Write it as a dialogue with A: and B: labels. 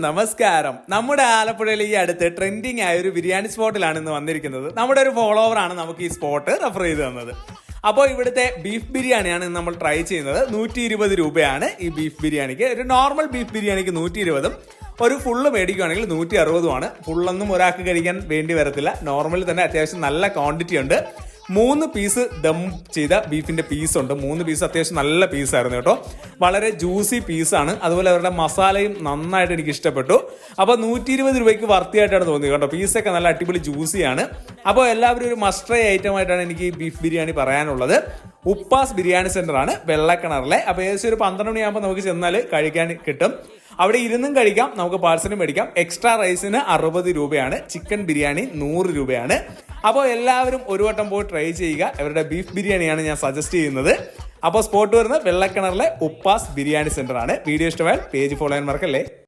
A: നമസ്കാരം. നമ്മുടെ ആലപ്പുഴയിൽ ഈ അടുത്ത് ട്രെൻഡിങ് ആയ ഒരു ബിരിയാണി സ്പോട്ടിലാണ് ഇന്ന് വന്നിരിക്കുന്നത്. നമ്മുടെ ഒരു ഫോളോവറാണ് നമുക്ക് ഈ സ്പോട്ട് റെഫർ ചെയ്ത് തന്നത്. അപ്പോൾ ഇവിടുത്തെ ബീഫ് ബിരിയാണിയാണ് ഇന്ന് നമ്മൾ ട്രൈ ചെയ്യുന്നത്. 120 രൂപയാണ് ഈ ബീഫ് ബിരിയാണിക്ക്. ഒരു നോർമൽ ബീഫ് ബിരിയാണിക്ക് 120, ഒരു ഫുള്ള് മേടിക്കുകയാണെങ്കിൽ 160 ഫുള്ളൊന്നും ഒരാൾക്ക് കഴിക്കാൻ വേണ്ടി വരത്തില്ല. നോർമൽ തന്നെ അത്യാവശ്യം നല്ല ക്വാണ്ടിറ്റി ഉണ്ട്. 3 പീസ് ദം ചെയ്ത ബീഫിന്റെ പീസ് ഉണ്ട്. 3 പീസ് അത്യാവശ്യം നല്ല പീസായിരുന്നു കേട്ടോ. വളരെ ജ്യൂസി പീസാണ്. അതുപോലെ അവരുടെ മസാലയും നന്നായിട്ട് എനിക്ക് ഇഷ്ടപ്പെട്ടു. അപ്പോൾ 120 രൂപയ്ക്ക് വർത്തിയായിട്ടാണ് തോന്നിയത് കേട്ടോ. പീസൊക്കെ നല്ല അടിപൊളി ജ്യൂസിയാണ്. അപ്പോൾ എല്ലാവരും ഒരു മസ്റ്റ് ട്രൈ ഐറ്റം ആയിട്ടാണ് എനിക്ക് ഈ ബീഫ് ബിരിയാണി പറയാനുള്ളത്. ഉപ്പാസ് ബിരിയാണി സെന്റർ ആണ്, വെള്ളക്കിണറിലെ. അപ്പോൾ ഏകദേശം ഒരു 12 മണിയാകുമ്പോൾ നമുക്ക് ചെന്നാൽ കഴിക്കാൻ കിട്ടും. അവിടെ ഇരുന്നും കഴിക്കാം, നമുക്ക് പാഴ്സലും മേടിക്കാം. എക്സ്ട്രാ റൈസിന് 60 രൂപയാണ്. ചിക്കൻ ബിരിയാണി 100 രൂപയാണ്. അപ്പോൾ എല്ലാവരും ഒരു വട്ടം പോയി ട്രൈ ചെയ്യുക. ഇവരുടെ ബീഫ് ബിരിയാണിയാണ് ഞാൻ സജസ്റ്റ് ചെയ്യുന്നത്. അപ്പോൾ സ്പോട്ട് വരുന്നത് വെള്ളക്കിണറിലെ ഉപ്പാസ് ബിരിയാണി സെന്റർ ആണ്. വീഡിയോ ഇഷ്ടമായാൽ പേജ് ഫോളോ ചെയ്യാൻ മറക്കല്ലേ.